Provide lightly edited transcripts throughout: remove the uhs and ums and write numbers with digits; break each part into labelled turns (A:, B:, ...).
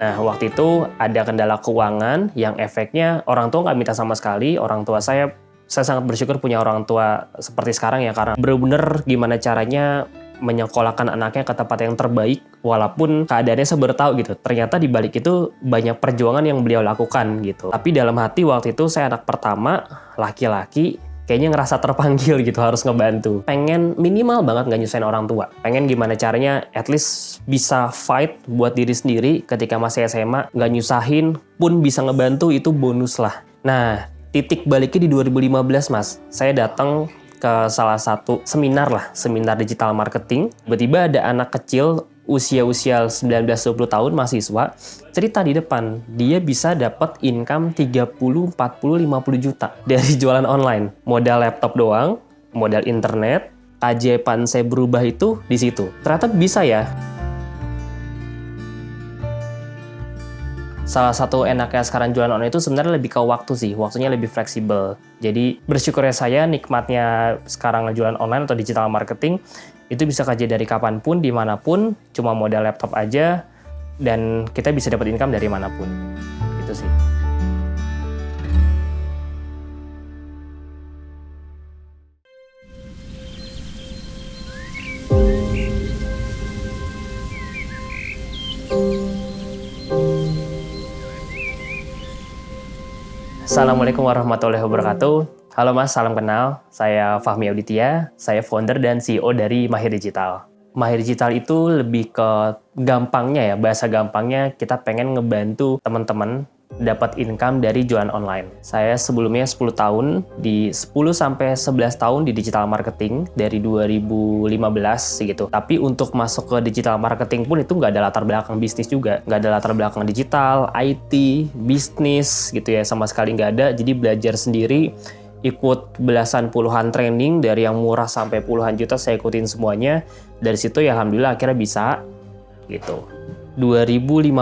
A: Nah, waktu itu ada kendala keuangan yang efeknya orang tua nggak minta sama sekali. Orang tua saya sangat bersyukur punya orang tua seperti sekarang ya, karena bener-bener gimana caranya menyekolahkan anaknya ke tempat yang terbaik walaupun keadaannya saya baru tahu gitu. Ternyata di balik itu banyak perjuangan yang beliau lakukan gitu. Tapi dalam hati waktu itu saya anak pertama, laki-laki, kayaknya ngerasa terpanggil gitu harus ngebantu. Pengen minimal banget nggak nyusahin orang tua. Pengen gimana caranya at least bisa fight buat diri sendiri ketika masih SMA, nggak nyusahin pun bisa ngebantu, itu bonus lah. Nah, titik baliknya di 2015 mas. Saya datang ke salah satu seminar digital marketing. Tiba-tiba ada anak kecil usia 19-20 tahun mahasiswa cerita di depan, dia bisa dapat income 30, 40, 50 juta dari jualan online. Modal laptop doang, modal internet, keajaiban saya berubah itu di situ. Ternyata bisa ya. Salah satu enaknya sekarang jualan online itu sebenarnya lebih ke waktu sih, waktunya lebih fleksibel. Jadi bersyukurnya saya nikmatnya sekarang jualan online atau digital marketing, itu bisa kerja dari kapanpun, dimanapun, cuma modal laptop aja, dan kita bisa dapat income dari manapun. Gitu sih. Assalamualaikum warahmatullahi wabarakatuh. Halo Mas, salam kenal. Saya Fahmi Auditya, saya founder dan CEO dari Mahir Digital. Mahir Digital itu lebih ke gampangnya ya, bahasa gampangnya kita pengen ngebantu teman-teman dapat income dari jualan online. Saya sebelumnya 10 tahun, di 10-11 tahun di digital marketing dari 2015 gitu. Tapi untuk masuk ke digital marketing pun itu nggak ada latar belakang bisnis juga. Nggak ada latar belakang digital, IT, bisnis gitu ya, sama sekali nggak ada. Jadi belajar sendiri, ikut belasan puluhan training dari yang murah sampai puluhan juta, saya ikutin semuanya. Dari situ ya alhamdulillah akhirnya bisa gitu. 2015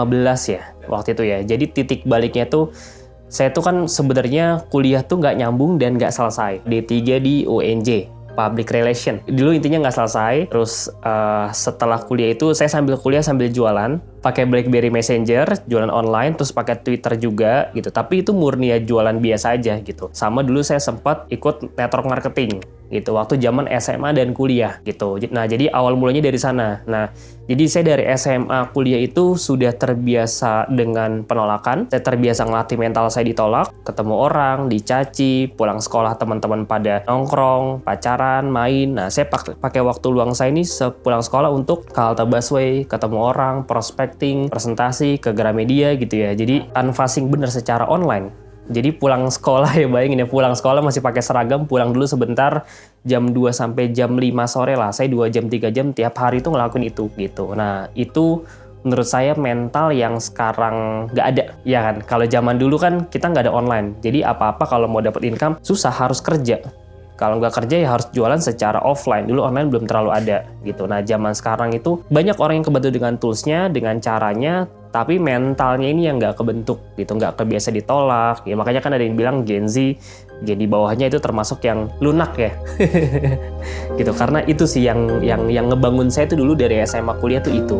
A: ya waktu itu ya. Jadi titik baliknya tuh saya tuh kan sebenarnya kuliah tuh nggak nyambung dan nggak selesai. D3 di UNJ, Public Relation. Dulu intinya nggak selesai. Terus setelah kuliah itu saya sambil kuliah sambil jualan, pakai BlackBerry Messenger, jualan online, terus pakai Twitter juga gitu. Tapi itu murni ya jualan biasa aja gitu. Sama dulu saya sempat ikut network marketing gitu waktu zaman SMA dan kuliah gitu. Nah, jadi awal mulanya dari sana. Nah, jadi saya dari SMA kuliah itu sudah terbiasa dengan penolakan. Saya terbiasa ngelatih mental saya ditolak, ketemu orang, dicaci, pulang sekolah teman-teman pada nongkrong, pacaran, main. Nah, saya pakai waktu luang saya ini sepulang sekolah untuk ke halte busway, ketemu orang, prospecting, presentasi ke Gramedia gitu ya. Jadi canvassing bener secara online. Jadi pulang sekolah ya, bayangin ya, pulang sekolah masih pakai seragam, pulang dulu sebentar jam 2 sampai jam 5 sore lah. Saya 2 jam 3 jam tiap hari itu ngelakuin itu gitu. Nah, itu menurut saya mental yang sekarang nggak ada. Ya kan, kalau zaman dulu kan kita nggak ada online. Jadi apa-apa kalau mau dapat income susah, harus kerja. Kalau nggak kerja ya harus jualan secara offline. Dulu online belum terlalu ada gitu. Nah, zaman sekarang itu banyak orang yang kebantu dengan toolsnya, dengan caranya, tapi mentalnya ini yang nggak kebentuk gitu, nggak kebiasa ditolak. Ya makanya kan ada yang bilang Gen Z, jadi bawahnya itu termasuk yang lunak ya. Gitu, karena itu sih yang ngebangun saya itu dulu dari SMA kuliah tuh itu.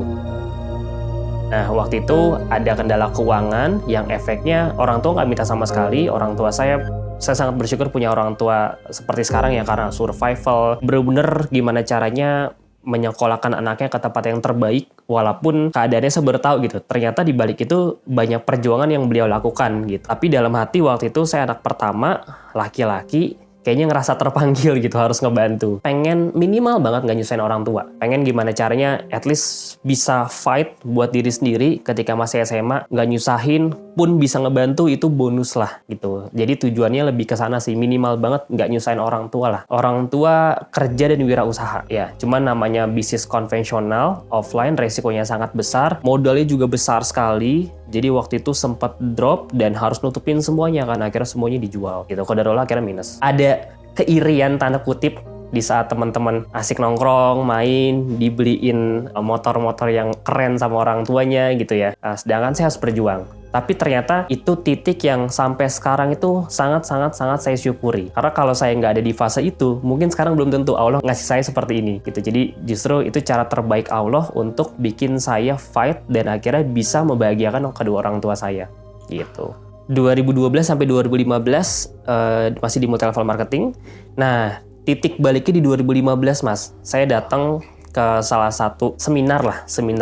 A: Nah, waktu itu ada kendala keuangan yang efeknya orang tua nggak minta sama sekali. Orang tua saya sangat bersyukur punya orang tua seperti sekarang ya, karena survival, bener-bener gimana caranya menyekolahkan anaknya ke tempat yang terbaik walaupun keadaannya saya baru tahu gitu. Ternyata di balik itu banyak perjuangan yang beliau lakukan gitu. Tapi dalam hati waktu itu saya anak pertama, laki-laki, kayaknya ngerasa terpanggil gitu harus ngebantu. Pengen minimal banget nggak nyusahin orang tua. Pengen gimana caranya at least bisa fight buat diri sendiri ketika masih SMA, nggak nyusahin pun bisa ngebantu, itu bonus lah gitu. Jadi tujuannya lebih ke sana sih, minimal banget nggak nyusahin orang tua lah. Orang tua kerja dan wirausaha ya. Cuman namanya bisnis konvensional offline resikonya sangat besar, modalnya juga besar sekali. Jadi waktu itu sempat drop dan harus nutupin semuanya kan, akhirnya semuanya dijual gitu. Qadarullah akhirnya minus. Ada keirian tanda kutip di saat teman-teman asik nongkrong, main, dibeliin motor-motor yang keren sama orang tuanya gitu ya. Sedangkan saya harus berjuang. Tapi ternyata itu titik yang sampai sekarang itu sangat saya syukuri. Karena kalau saya nggak ada di fase itu, mungkin sekarang belum tentu Allah ngasih saya seperti ini gitu. Jadi justru itu cara terbaik Allah untuk bikin saya fight dan akhirnya bisa membahagiakan kedua orang tua saya gitu. 2012 sampai 2015 masih di multi level marketing. Nah, titik baliknya di 2015, Mas. Saya datang ke salah satu seminar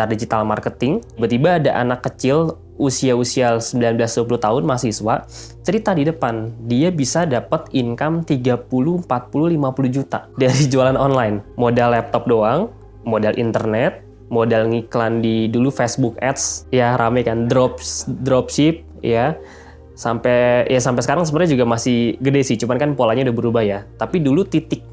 A: digital marketing. Tiba-tiba ada anak kecil usia 19-20 tahun mahasiswa cerita di depan, dia bisa dapat income 30, 40, 50 juta dari jualan online. Modal laptop doang, modal internet, modal ngiklan di dulu Facebook Ads, ya rame kan, dropship, ya. Sampai sekarang sebenarnya juga masih gede sih, cuman kan polanya udah berubah ya. Tapi dulu titik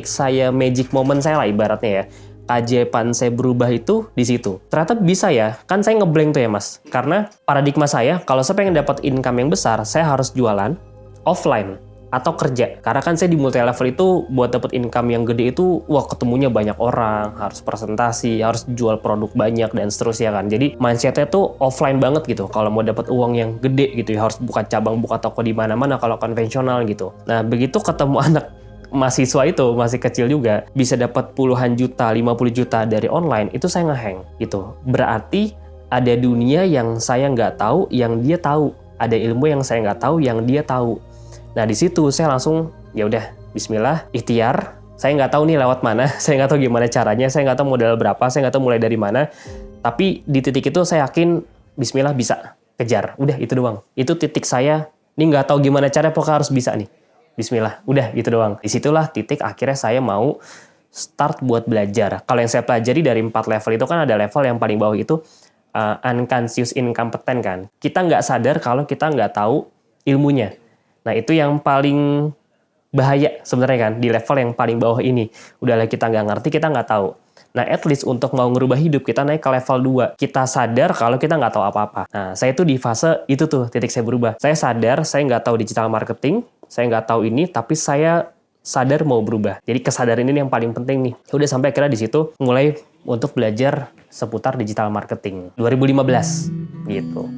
A: saya magic moment saya lah ibaratnya ya. Keajaiban saya berubah itu di situ. Ternyata bisa ya, kan saya ngeblank tuh ya Mas. Karena paradigma saya, kalau saya pengen dapat income yang besar, saya harus jualan offline atau kerja. Karena kan saya di multi level itu buat dapat income yang gede itu, wah ketemunya banyak orang, harus presentasi, harus jual produk banyak dan seterusnya kan. Jadi mindsetnya tuh offline banget gitu. Kalau mau dapat uang yang gede gitu ya, harus buka cabang, buka toko di mana-mana kalau konvensional gitu. Nah begitu ketemu anak mahasiswa itu masih kecil juga bisa dapat puluhan juta, 50 juta dari online, itu saya ngeheng gitu. Berarti ada dunia yang saya nggak tahu, yang dia tahu. Ada ilmu yang saya nggak tahu, yang dia tahu. Nah di situ saya langsung ya udah Bismillah, ikhtiar. Saya nggak tahu nih lewat mana, saya nggak tahu gimana caranya, saya nggak tahu modal berapa, saya nggak tahu mulai dari mana. Tapi di titik itu saya yakin Bismillah bisa kejar. Udah itu doang. Itu titik saya. Ini nggak tahu gimana caranya, pokoknya harus bisa nih. Bismillah, udah gitu doang. Disitulah titik akhirnya saya mau start buat belajar. Kalau yang saya pelajari dari 4 level itu kan ada level yang paling bawah itu unconscious incompetent kan. Kita nggak sadar kalau kita nggak tahu ilmunya. Nah itu yang paling bahaya sebenarnya kan di level yang paling bawah ini. Udahlah kita nggak ngerti, kita nggak tahu. Nah at least untuk mau ngerubah hidup kita naik ke level 2. Kita sadar kalau kita nggak tahu apa-apa. Nah saya tuh di fase itu tuh titik saya berubah. Saya sadar saya nggak tahu digital marketing. Saya nggak tahu ini, tapi saya sadar mau berubah. Jadi kesadaran ini yang paling penting nih. Udah sampai akhirnya di situ mulai untuk belajar seputar digital marketing. 2015 gitu.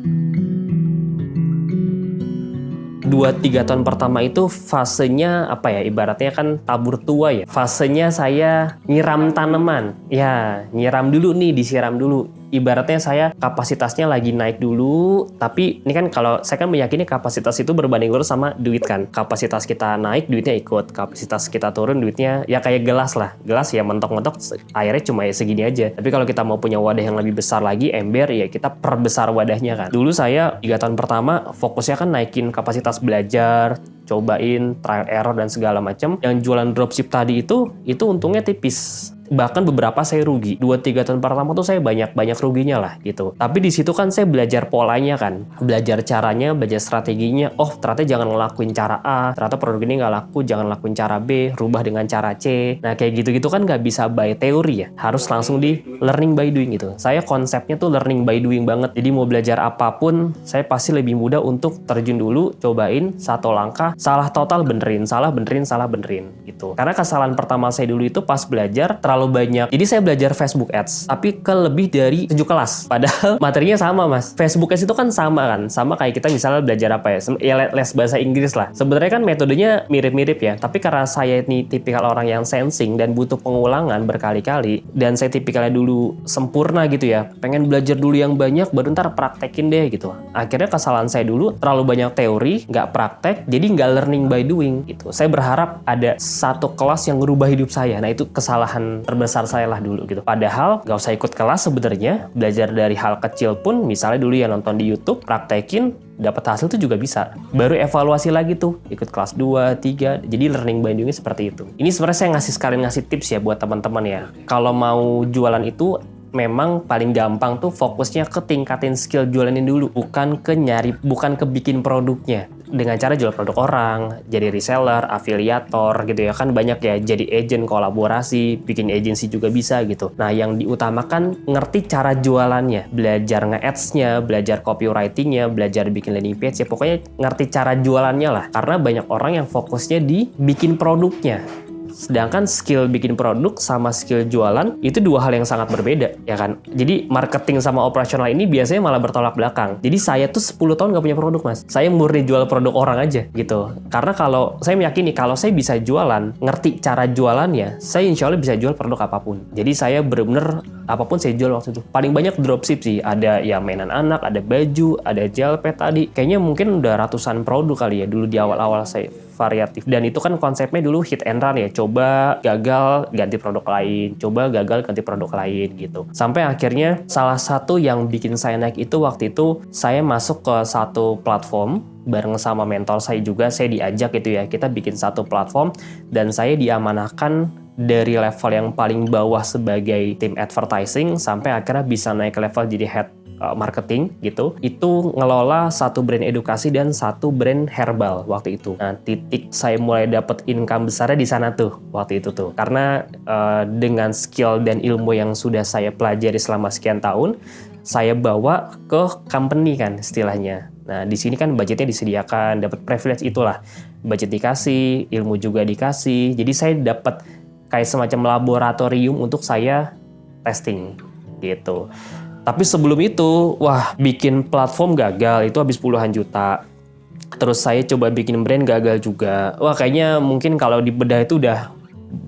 A: 2-3 tahun pertama itu fasenya apa ya, ibaratnya kan tabur tua ya. Fasenya saya nyiram tanaman. Ya, nyiram dulu nih, disiram dulu. Ibaratnya saya kapasitasnya lagi naik dulu, tapi ini kan kalau saya kan meyakini kapasitas itu berbanding lurus sama duit kan. Kapasitas kita naik, duitnya ikut. Kapasitas kita turun, duitnya ya kayak gelas lah. Gelas ya mentok-mentok, airnya cuma ya segini aja. Tapi kalau kita mau punya wadah yang lebih besar lagi, ember, ya kita perbesar wadahnya kan. Dulu saya 3 tahun pertama fokusnya kan naikin kapasitas belajar, cobain, trial error dan segala macam. Yang jualan dropship tadi itu untungnya tipis. Bahkan beberapa saya rugi. 2-3 tahun pertama tuh saya banyak ruginya lah gitu. Tapi di situ kan saya belajar polanya kan. Belajar caranya, belajar strateginya. Oh ternyata jangan ngelakuin cara A. Ternyata produk ini nggak laku, jangan lakuin cara B. Rubah dengan cara C. Nah kayak gitu-gitu kan nggak bisa by teori ya. Harus langsung di learning by doing gitu. Saya konsepnya tuh learning by doing banget. Jadi mau belajar apapun, saya pasti lebih mudah untuk terjun dulu, cobain, satu langkah, salah total benerin, salah benerin gitu. Karena kesalahan pertama saya dulu itu pas belajar terlalu banyak. Jadi saya belajar Facebook Ads, tapi ke lebih dari 7 kelas. Padahal materinya sama Mas. Facebook Ads itu kan sama kan. Sama kayak kita misalnya belajar apa ya, les bahasa Inggris lah. Sebenarnya kan metodenya mirip-mirip ya. Tapi karena saya ini tipikal orang yang sensing dan butuh pengulangan berkali-kali, dan saya tipikalnya dulu sempurna gitu ya. Pengen belajar dulu yang banyak, baru ntar praktekin deh gitu. Akhirnya kesalahan saya dulu terlalu banyak teori, nggak praktek, jadi nggak learning by doing gitu. Saya berharap ada satu kelas yang ngerubah hidup saya. Nah itu kesalahan terbesar saya lah dulu gitu. Padahal nggak usah ikut kelas sebenarnya, belajar dari hal kecil pun, misalnya dulu ya nonton di YouTube, praktekin, dapat hasil tuh juga bisa. Baru evaluasi lagi tuh, ikut kelas 2, 3, jadi learning by doing seperti itu. Ini sebenarnya saya ngasih tips ya buat teman-teman ya. Kalau mau jualan itu, memang paling gampang tuh fokusnya ke tingkatin skill jualannya dulu, bukan ke bikin produknya. Dengan cara jual produk orang, jadi reseller, afiliator gitu ya, kan banyak ya, jadi agent, kolaborasi, bikin agency juga bisa gitu. Nah yang diutamakan ngerti cara jualannya, belajar nge-ads-nya, belajar copywriting-nya, belajar bikin landing page ya, pokoknya ngerti cara jualannya lah. Karena banyak orang yang fokusnya di bikin produknya. Sedangkan skill bikin produk sama skill jualan itu dua hal yang sangat berbeda, ya kan? Jadi marketing sama operasional ini biasanya malah bertolak belakang. Jadi saya tuh 10 tahun nggak punya produk, Mas. Saya murni jual produk orang aja gitu. Karena kalau saya meyakini kalau saya bisa jualan, ngerti cara jualannya, saya insya Allah bisa jual produk apapun. Jadi saya bener-bener apapun saya jual waktu itu. Paling banyak dropship sih. Ada ya mainan anak, ada baju, ada gel pad tadi. Kayaknya mungkin udah ratusan produk kali ya dulu di awal-awal saya variatif. Dan itu kan konsepnya dulu hit and run ya. Coba gagal ganti produk lain, coba gagal ganti produk lain gitu. Sampai akhirnya salah satu yang bikin saya naik itu waktu itu saya masuk ke satu platform bareng sama mentor saya juga. Saya diajak gitu ya, kita bikin satu platform dan saya diamanahkan dari level yang paling bawah sebagai tim advertising sampai akhirnya bisa naik level jadi head marketing gitu. Itu ngelola satu brand edukasi dan satu brand herbal waktu itu. Nah, titik saya mulai dapat income besarnya di sana tuh waktu itu tuh. Karena dengan skill dan ilmu yang sudah saya pelajari selama sekian tahun, saya bawa ke company kan istilahnya. Nah, di sini kan budgetnya disediakan, dapat privilege itulah. Budget dikasih, ilmu juga dikasih. Jadi saya dapat kayak semacam laboratorium untuk saya testing gitu. Tapi sebelum itu, wah bikin platform gagal, itu habis puluhan juta. Terus saya coba bikin brand gagal juga. Wah kayaknya mungkin kalau dibedah itu udah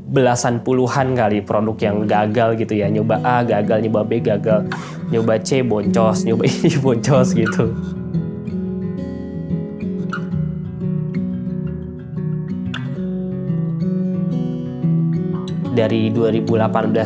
A: belasan puluhan kali produk yang gagal gitu ya. Nyoba A gagal, nyoba B gagal, nyoba C boncos, nyoba ini boncos gitu. Dari 2018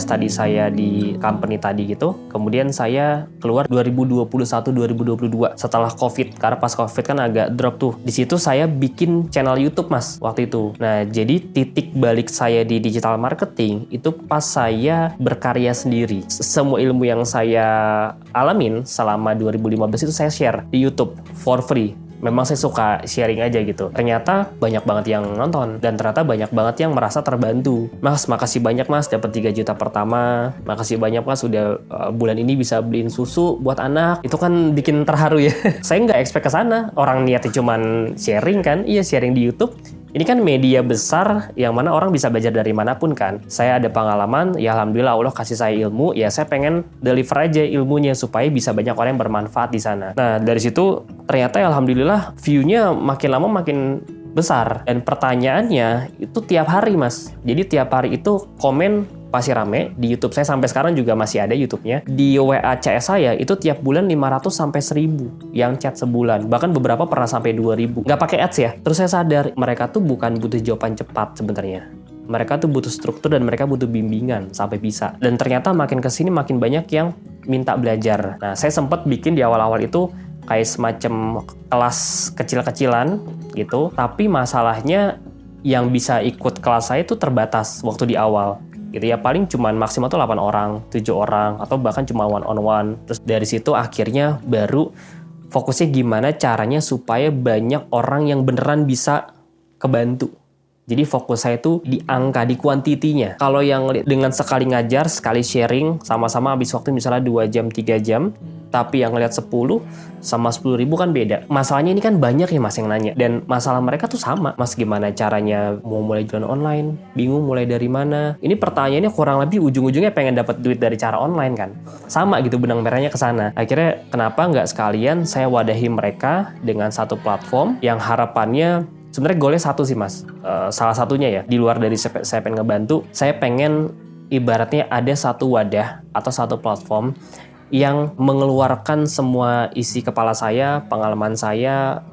A: tadi saya di company tadi gitu, kemudian saya keluar 2021-2022 setelah COVID, karena pas COVID kan agak drop tuh. Di situ saya bikin channel YouTube Mas waktu itu. Nah jadi titik balik saya di digital marketing itu pas saya berkarya sendiri. Semua ilmu yang saya alamin selama 2015 itu saya share di YouTube for free. Memang saya suka sharing aja gitu. Ternyata banyak banget yang nonton dan ternyata banyak banget yang merasa terbantu. Mas, makasih banyak Mas dapat 3 juta pertama. Makasih banyak Mas sudah bulan ini bisa beliin susu buat anak. Itu kan bikin terharu ya. Saya nggak expect ke sana. Orang niatnya cuman sharing kan. Iya, sharing di YouTube. Ini kan media besar yang mana orang bisa belajar dari manapun kan. Saya ada pengalaman, ya alhamdulillah Allah kasih saya ilmu, ya saya pengen deliver aja ilmunya supaya bisa banyak orang yang bermanfaat di sana. Nah dari situ ternyata ya alhamdulillah view-nya makin lama makin besar. Dan pertanyaannya itu tiap hari Mas. Jadi tiap hari itu komen pasti rame. Di YouTube saya sampai sekarang juga masih ada YouTube-nya. Di WA CS saya itu tiap bulan 500 sampai 1000 yang chat sebulan. Bahkan beberapa pernah sampai 2000. Nggak pakai ads ya. Terus saya sadar mereka tuh bukan butuh jawaban cepat sebenarnya. Mereka tuh butuh struktur dan mereka butuh bimbingan sampai bisa. Dan ternyata makin kesini makin banyak yang minta belajar. Nah saya sempat bikin di awal-awal itu kayak semacam kelas kecil-kecilan gitu. Tapi masalahnya yang bisa ikut kelas saya itu terbatas waktu di awal. Gitu ya, paling cuman maksimal tuh 8 orang, 7 orang, atau bahkan cuma one on one. Terus dari situ akhirnya baru fokusnya gimana caranya supaya banyak orang yang beneran bisa kebantu. Jadi fokus saya tuh di angka, di kuantitinya. Kalau yang dengan sekali ngajar, sekali sharing, sama-sama habis waktu misalnya 2 jam, 3 jam, tapi yang ngeliat 10 sama 10.000 kan beda. Masalahnya ini kan banyak ya Mas yang nanya. Dan masalah mereka tuh sama. Mas gimana caranya mau mulai jualan online? Bingung mulai dari mana? Ini pertanyaannya kurang lebih ujung-ujungnya pengen dapat duit dari cara online kan? Sama gitu benang merahnya ke sana. Akhirnya kenapa nggak sekalian saya wadahi mereka dengan satu platform yang harapannya sebenarnya goalnya satu sih Mas. Salah satunya ya, di luar dari saya pengen ngebantu, saya pengen ibaratnya ada satu wadah atau satu platform yang mengeluarkan semua isi kepala saya, pengalaman saya,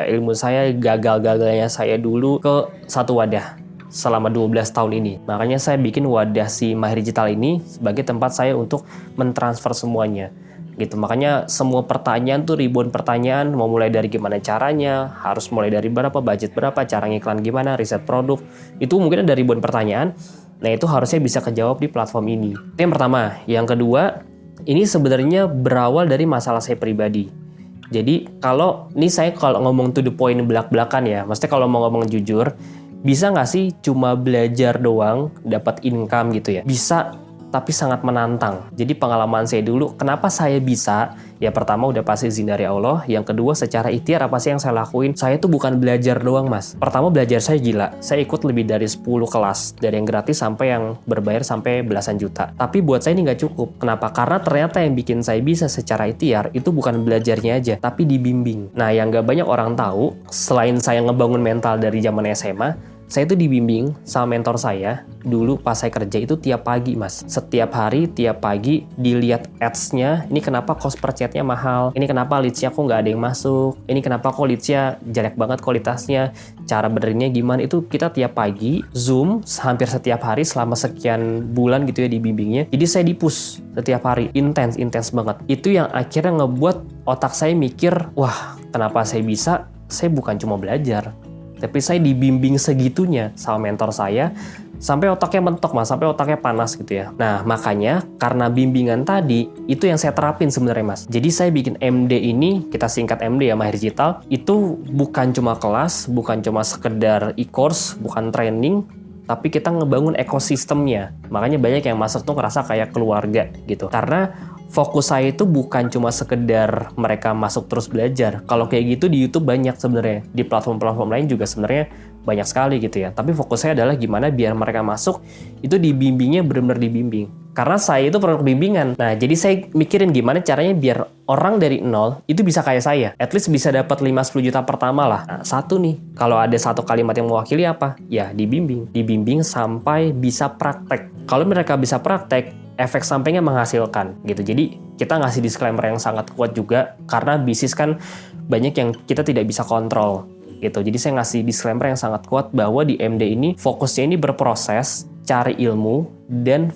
A: ilmu saya, gagal-gagalnya saya dulu ke satu wadah selama 12 tahun ini. Makanya saya bikin wadah si Mahir Digital ini sebagai tempat saya untuk mentransfer semuanya. Gitu. Makanya semua pertanyaan tuh ribuan pertanyaan, mau mulai dari gimana caranya, harus mulai dari berapa, budget berapa, cara ngiklan gimana, riset produk, itu mungkin ada ribuan pertanyaan. Nah itu harusnya bisa kejawab di platform ini. Itu yang pertama. Yang kedua, ini sebenarnya berawal dari masalah saya pribadi. Jadi kalau ngomong to the point belak-belakan ya, maksudnya kalau mau ngomong jujur, bisa nggak sih cuma belajar doang dapat income gitu ya? Bisa tapi sangat menantang. Jadi pengalaman saya dulu, kenapa saya bisa? Ya pertama udah pasti izin dari Allah. Yang kedua secara ikhtiar apa sih yang saya lakuin? Saya tuh bukan belajar doang mas. Pertama belajar saya gila. Saya ikut lebih dari 10 kelas. Dari yang gratis sampai yang berbayar sampai belasan juta. Tapi buat saya ini nggak cukup. Kenapa? Karena ternyata yang bikin saya bisa secara ikhtiar itu bukan belajarnya aja, tapi dibimbing. Nah yang nggak banyak orang tahu, selain saya ngebangun mental dari zaman SMA, saya itu dibimbing sama mentor saya dulu pas saya kerja itu tiap pagi mas. Setiap hari, tiap pagi dilihat ads-nya, ini kenapa cost per chat-nya mahal, ini kenapa leads-nya kok nggak ada yang masuk, ini kenapa kok leads-nya jelek banget kualitasnya, cara benerinnya gimana, itu kita tiap pagi Zoom hampir setiap hari selama sekian bulan gitu ya dibimbingnya. Jadi saya di-push setiap hari, intens banget. Itu yang akhirnya ngebuat otak saya mikir, wah kenapa saya bisa, saya bukan cuma belajar, tapi saya dibimbing segitunya sama mentor saya, sampai otaknya mentok mas, sampai otaknya panas gitu ya. Nah makanya karena bimbingan tadi, itu yang saya terapin sebenarnya mas. Jadi saya bikin MD ini, kita singkat MD ya, Mahir Digital, itu bukan cuma kelas, bukan cuma sekedar e-course, bukan training, tapi kita ngebangun ekosistemnya. Makanya banyak yang masuk tuh ngerasa kayak keluarga gitu. Karena fokus saya itu bukan cuma sekedar mereka masuk terus belajar. Kalau kayak gitu di YouTube banyak sebenarnya. Di platform-platform lain juga sebenarnya banyak sekali gitu ya. Tapi fokus saya adalah gimana biar mereka masuk itu dibimbingnya benar-benar dibimbing. Karena saya itu produk bimbingan. Nah, jadi saya mikirin gimana caranya biar orang dari nol itu bisa kayak saya. At least bisa dapat 5-10 juta pertama lah. Nah, satu nih, kalau ada satu kalimat yang mewakili apa? Ya, dibimbing. Dibimbing sampai bisa praktek. Kalau mereka bisa praktek, efek sampingnya menghasilkan gitu. Jadi kita ngasih disclaimer yang sangat kuat juga karena bisnis kan banyak yang kita tidak bisa kontrol gitu. Jadi saya ngasih disclaimer yang sangat kuat bahwa di MD ini fokusnya ini berproses, cari ilmu, dan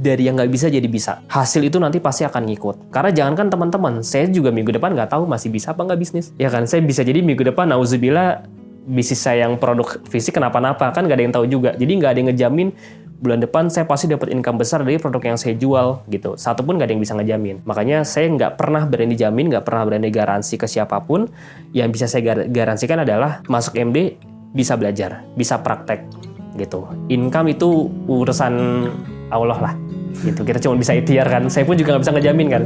A: dari yang nggak bisa jadi bisa. Hasil itu nanti pasti akan ngikut. Karena jangankan teman-teman, saya juga minggu depan nggak tahu masih bisa apa nggak bisnis. Ya kan, saya bisa jadi minggu depan nauzubillah bisnis saya yang produk fisik kenapa-napa, kan nggak ada yang tahu juga. Jadi nggak ada yang ngejamin bulan depan saya pasti dapat income besar dari produk yang saya jual gitu. Satu pun nggak ada yang bisa ngejamin. Makanya saya nggak pernah berani jamin, nggak pernah berani garansi ke siapapun. Yang bisa saya garansikan adalah masuk MD bisa belajar, bisa praktek gitu. Income itu urusan Allah lah gitu. Kita cuma bisa ikhtiar kan. Saya pun juga nggak bisa ngejamin kan.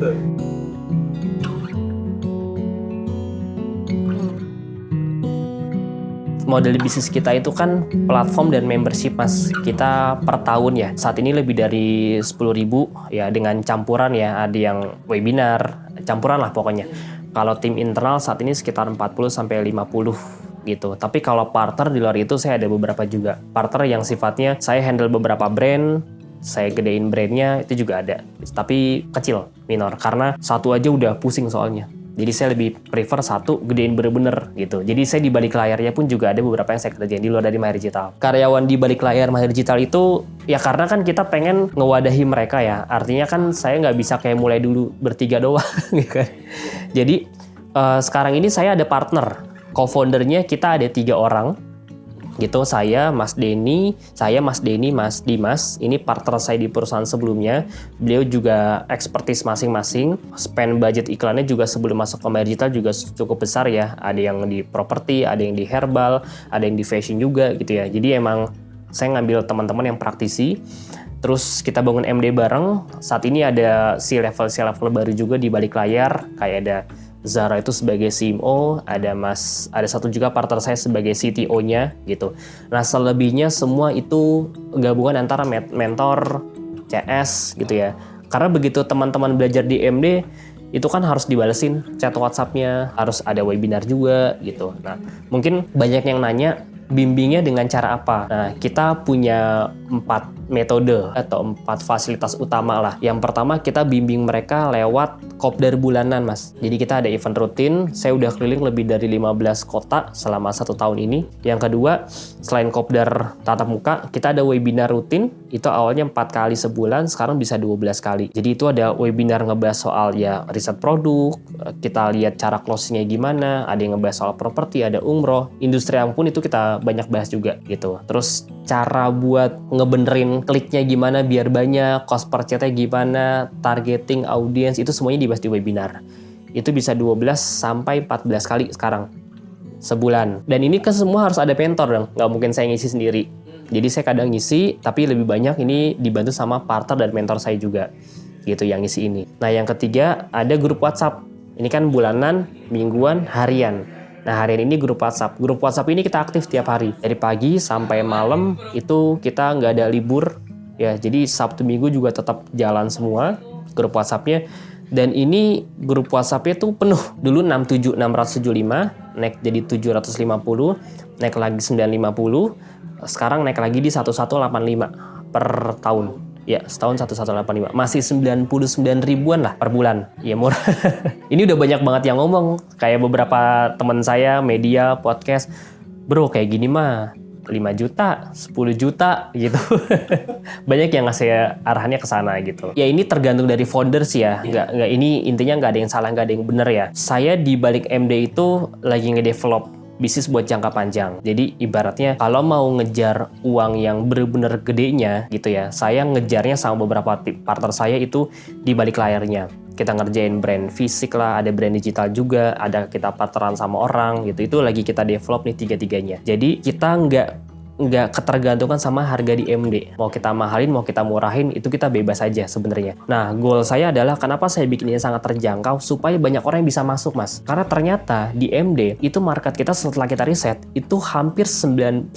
A: Model bisnis kita itu kan platform dan membership mas. Kita per tahun ya, saat ini lebih dari 10.000 ya, dengan campuran ya, ada yang webinar, campuran lah pokoknya. Kalau tim internal saat ini sekitar 40-50 gitu. Tapi kalau partner di luar itu saya ada beberapa juga. Partner yang sifatnya saya handle beberapa brand, saya gedein brandnya itu juga ada. Tapi kecil, minor, karena satu aja udah pusing soalnya. Jadi saya lebih prefer satu, gedein bener-bener gitu. Jadi saya di balik layarnya pun juga ada beberapa yang saya kerjain di luar dari Mahir Digital. Karyawan di balik layar Mahir Digital itu, ya karena kan kita pengen ngewadahi mereka ya. Artinya kan saya nggak bisa kayak mulai dulu bertiga doang gitu kan. Jadi sekarang ini saya ada partner. Co-foundernya kita ada 3 orang. Gitu, saya, Mas Denny, Mas Dimas. Ini partner saya di perusahaan sebelumnya. Beliau juga expertise masing-masing. Spend budget iklannya juga sebelum masuk ke Mahir Digital juga cukup besar ya. Ada yang di properti, ada yang di herbal, ada yang di fashion juga gitu ya. Jadi emang saya ngambil teman-teman yang praktisi. Terus kita bangun MD bareng. Saat ini ada C-level baru juga di balik layar. Kayak ada Zara itu sebagai CMO, ada satu juga partner saya sebagai CTO-nya gitu. Nah, selebihnya semua itu gabungan antara mentor, CS gitu ya. Karena begitu teman-teman belajar di MD, itu kan harus dibalesin chat WhatsApp-nya, harus ada webinar juga gitu. Nah, mungkin banyak yang nanya bimbingnya dengan cara apa? Nah, kita punya 4 metode atau 4 fasilitas utama lah. Yang pertama kita bimbing mereka lewat kopdar bulanan mas. Jadi kita ada event rutin, saya udah keliling lebih dari 15 kota selama 1 tahun ini. Yang kedua, selain kopdar tatap muka, kita ada webinar rutin, itu awalnya 4 kali sebulan, sekarang bisa 12 kali. Jadi itu ada webinar ngebahas soal ya riset produk, kita lihat cara closingnya gimana, ada yang ngebahas soal properti, ada umroh, industri apapun itu kita banyak bahas juga gitu. Terus cara buat ngebenerin kliknya gimana biar banyak, cost per chatnya gimana, targeting audience, itu semuanya dibahas di webinar. Itu bisa 12 sampai 14 kali sekarang sebulan. Dan ini ke semua harus ada mentor dong, nggak mungkin saya ngisi sendiri. Jadi saya kadang ngisi, tapi lebih banyak ini dibantu sama partner dan mentor saya juga. Gitu yang ngisi ini. Nah, yang ketiga ada grup WhatsApp. Ini kan bulanan, mingguan, harian. Nah, harian ini grup WhatsApp. Grup WhatsApp ini kita aktif tiap hari. Dari pagi sampai malam itu kita nggak ada libur. Ya, jadi Sabtu Minggu juga tetap jalan semua grup WhatsApp-nya. Dan ini grup WhatsApp-nya tuh penuh. Dulu 675, naik jadi 750, naik lagi 950, sekarang naik lagi di 1185 per tahun. Ya, setahun 1185. Masih 99 ribuan lah per bulan. Ya, murah. Ini udah banyak banget yang ngomong. Kayak beberapa teman saya, media, podcast. Bro, kayak gini mah 5 juta, 10 juta gitu. Banyak yang ngasih arahannya ke sana gitu. Ya, ini tergantung dari founders ya. Nggak, ini intinya nggak ada yang salah, nggak ada yang benar ya. Saya di balik MD itu lagi ngedevelop bisnis buat jangka panjang. Jadi ibaratnya kalau mau ngejar uang yang bener-bener gedenya gitu ya, saya ngejarnya sama beberapa partner saya itu di balik layarnya. Kita ngerjain brand fisik lah, ada brand digital juga, ada kita partneran sama orang gitu. Itu lagi kita develop nih tiga-tiganya. Jadi kita nggak ketergantungan sama harga di MD. Mau kita mahalin, mau kita murahin, itu kita bebas aja sebenarnya. Nah, goal saya adalah kenapa saya bikin ini sangat terjangkau supaya banyak orang yang bisa masuk, Mas. Karena ternyata di MD itu market kita setelah kita riset itu hampir 95%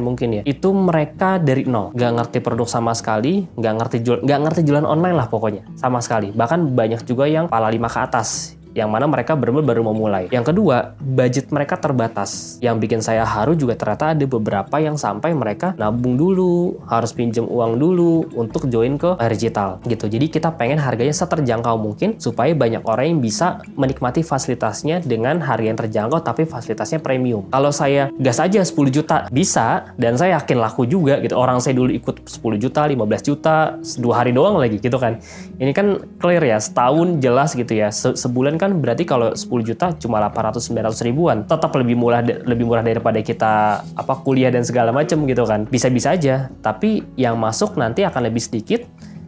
A: mungkin ya. Itu mereka dari nol, nggak ngerti produk sama sekali, nggak ngerti jualan online lah pokoknya sama sekali. Bahkan banyak juga yang pala 5 ke atas, yang mana mereka benar-benar baru mau mulai. Yang kedua, budget mereka terbatas. Yang bikin saya haru juga ternyata ada beberapa yang sampai mereka nabung dulu, harus pinjam uang dulu untuk join ke digital gitu. Jadi kita pengen harganya seterjangkau mungkin supaya banyak orang yang bisa menikmati fasilitasnya dengan harga yang terjangkau tapi fasilitasnya premium. Kalau saya gas aja 10 juta bisa, dan saya yakin laku juga gitu. Orang saya dulu ikut 10 juta, 15 juta, 2 hari doang lagi gitu kan. Ini kan clear ya, setahun jelas gitu ya. Sebulan kan berarti kalau 10 juta cuma 800-900 ribuan. Tetap lebih murah daripada kita kuliah dan segala macam gitu kan. Bisa-bisa aja, tapi yang masuk nanti akan lebih sedikit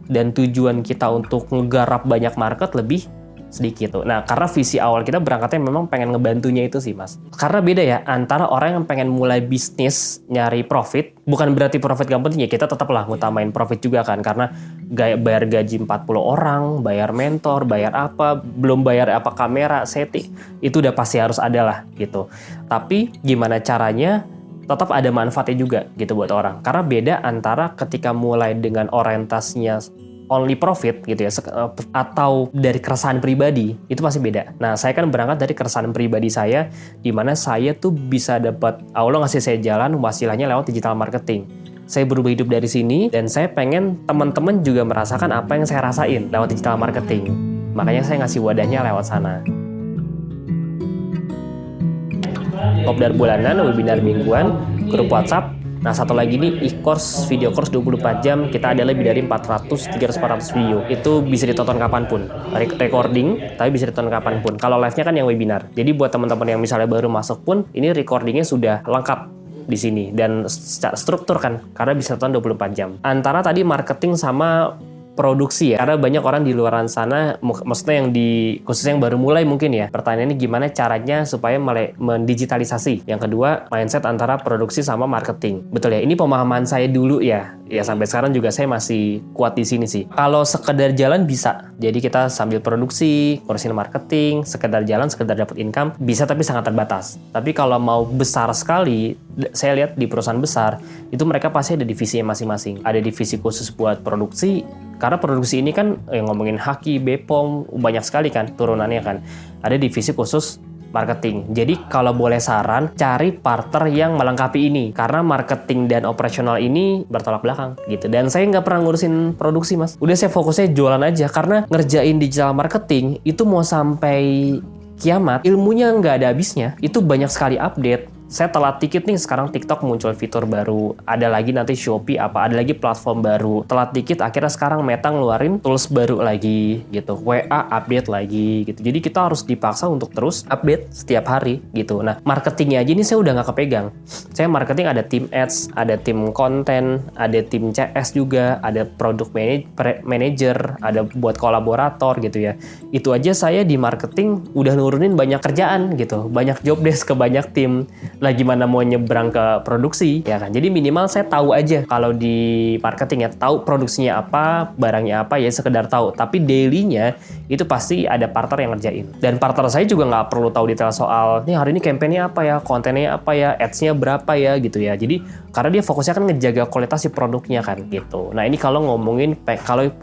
A: dan tujuan kita untuk ngegarap banyak market lebih sedikit tuh. Nah, karena visi awal kita berangkatnya memang pengen ngebantunya itu sih, Mas. Karena beda ya antara orang yang pengen mulai bisnis nyari profit, bukan berarti profit gak penting ya, kita tetap lah ngutamain profit juga kan, karena bayar gaji 40 orang, bayar mentor, bayar apa, belum bayar kamera, setting, itu udah pasti harus ada lah gitu. Tapi gimana caranya tetap ada manfaatnya juga gitu buat orang. Karena beda antara ketika mulai dengan orientasinya only profit gitu ya, atau dari keresahan pribadi, itu pasti beda. Nah, saya kan berangkat dari keresahan pribadi saya, di mana saya tuh bisa dapat, Allah ngasih saya jalan wasilahnya lewat digital marketing. Saya berubah hidup dari sini, dan saya pengen teman-teman juga merasakan apa yang saya rasain lewat digital marketing. Makanya saya ngasih wadahnya lewat sana. Kopdar bulanan, webinar mingguan, grup WhatsApp. Nah, satu lagi nih, e-course, video course 24 jam, kita ada lebih dari 400-400 video. Itu bisa ditonton kapanpun. Recording, tapi bisa ditonton kapanpun. Kalau live-nya kan yang webinar. Jadi buat teman-teman yang misalnya baru masuk pun, ini recordingnya sudah lengkap di sini. Dan secara struktur kan, karena bisa ditonton 24 jam. Antara tadi marketing sama produksi ya, karena banyak orang di luar sana, maksudnya yang khususnya yang baru mulai mungkin ya, pertanyaannya gimana caranya supaya mendigitalisasi. Yang kedua, mindset antara produksi sama marketing. Betul ya, ini pemahaman saya dulu ya sampai sekarang juga saya masih kuat di sini sih. Kalau sekedar jalan bisa, jadi kita sambil produksi, ngurusin marketing, sekedar jalan, sekedar dapat income, bisa tapi sangat terbatas. Tapi kalau mau besar sekali, saya lihat di perusahaan besar, itu mereka pasti ada divisinya masing-masing. Ada divisi khusus buat produksi, karena produksi ini kan ngomongin Haki, Bepom, banyak sekali kan turunannya kan. Ada divisi khusus marketing. Jadi kalau boleh saran, cari partner yang melengkapi ini. Karena marketing dan operasional ini bertolak belakang gitu. Dan saya nggak pernah ngurusin produksi, Mas. Udah saya fokusnya jualan aja. Karena ngerjain digital marketing itu mau sampai kiamat, ilmunya nggak ada habisnya. Itu banyak sekali update. Saya telat dikit nih, sekarang TikTok muncul fitur baru, ada lagi nanti Shopee ada lagi platform baru. Telat dikit, akhirnya sekarang Meta ngeluarin tools baru lagi gitu, WA update lagi gitu. Jadi kita harus dipaksa untuk terus update setiap hari gitu. Nah, marketingnya aja ini saya udah nggak kepegang. Saya marketing ada tim ads, ada tim konten, ada tim CS juga, ada product manager, ada buat kolaborator gitu ya. Itu aja saya di marketing udah nurunin banyak kerjaan gitu, banyak job desk ke banyak tim. lah gimana mau nyebrang ke produksi, ya kan? Jadi minimal saya tahu aja kalau di marketing ya, tahu produksinya apa, barangnya apa, ya sekedar tahu. Tapi daily-nya itu pasti ada partner yang ngerjain. Dan partner saya juga nggak perlu tahu detail soal, nih hari ini campaign-nya apa ya, kontennya apa ya, ads-nya berapa ya, gitu ya. Jadi, karena dia fokusnya kan ngejaga kualitas si produknya kan, gitu. Nah, ini kalau ngomongin,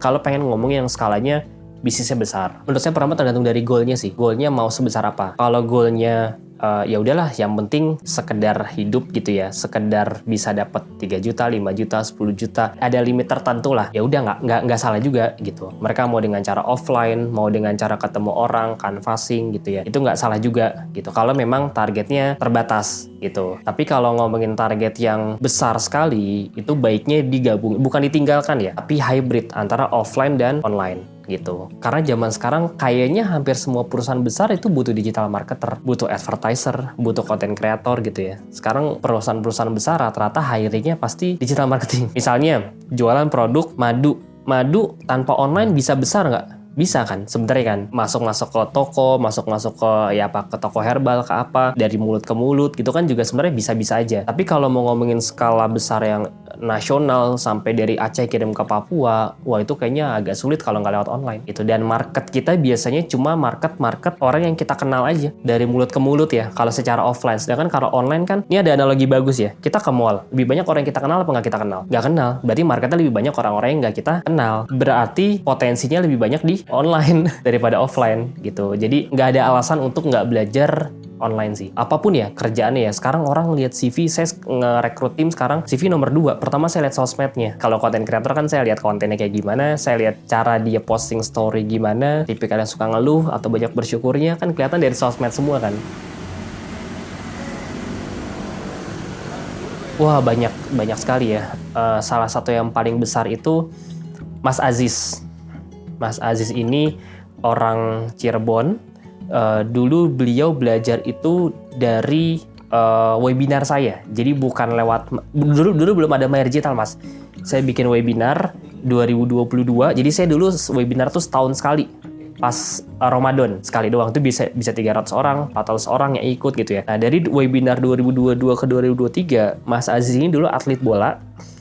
A: kalau pengen ngomongin yang skalanya bisnisnya besar. Menurut saya pertama tergantung dari goalnya sih. Goalnya mau sebesar apa. Kalau goalnya ya udahlah, yang penting sekedar hidup gitu ya, sekedar bisa dapat 3 juta, 5 juta, 10 juta, ada limit tertentu lah. Ya udah nggak salah juga gitu. Mereka mau dengan cara offline, mau dengan cara ketemu orang, canvassing gitu ya. Itu nggak salah juga gitu. Kalau memang targetnya terbatas gitu. Tapi kalau ngomongin target yang besar sekali, itu baiknya digabung, bukan ditinggalkan ya, tapi hybrid antara offline dan online gitu. Karena zaman sekarang kayaknya hampir semua perusahaan besar itu butuh digital marketer, butuh advertiser, butuh content creator gitu ya. Sekarang perusahaan-perusahaan besar rata-rata hiringnya pasti digital marketing. Misalnya jualan produk madu. Madu tanpa online bisa besar nggak? Bisa kan sebenarnya kan, masuk ke toko, masuk ke ya apa, ke toko herbal, ke apa, dari mulut ke mulut gitu kan juga sebenarnya bisa-bisa aja. Tapi kalau mau ngomongin skala besar yang nasional sampai dari Aceh kirim ke Papua, wah itu kayaknya agak sulit kalau nggak lewat online gitu. Dan market kita biasanya cuma market orang yang kita kenal aja, dari mulut ke mulut ya kalau secara offline. Sedangkan kalau online kan, ini ada analogi bagus ya, kita ke mall, lebih banyak orang yang kita kenal apa nggak kita kenal? Nggak kenal, berarti marketnya lebih banyak orang-orang yang nggak kita kenal, berarti potensinya lebih banyak di online daripada offline gitu. Jadi nggak ada alasan untuk nggak belajar online sih. Apapun ya kerjaannya ya. Sekarang orang lihat CV, saya ngerekrut tim sekarang CV nomor 2. Pertama saya lihat sosmednya. Kalau content creator kan saya lihat kontennya kayak gimana, saya lihat cara dia posting story gimana, tipikal yang suka ngeluh atau banyak bersyukurnya, kan kelihatan dari sosmed semua kan. Wah banyak sekali ya. Salah satu yang paling besar itu Mas Aziz. Mas Aziz ini orang Cirebon. Dulu beliau belajar itu dari webinar saya. Jadi bukan lewat, dulu belum ada Mahir Digital Mas. Saya bikin webinar 2022. Jadi saya dulu webinar tuh setahun sekali. Pas Ramadan sekali doang, itu bisa 300 orang, 400 orang yang ikut gitu ya. Nah dari webinar 2022 ke 2023, Mas Aziz ini dulu atlet bola.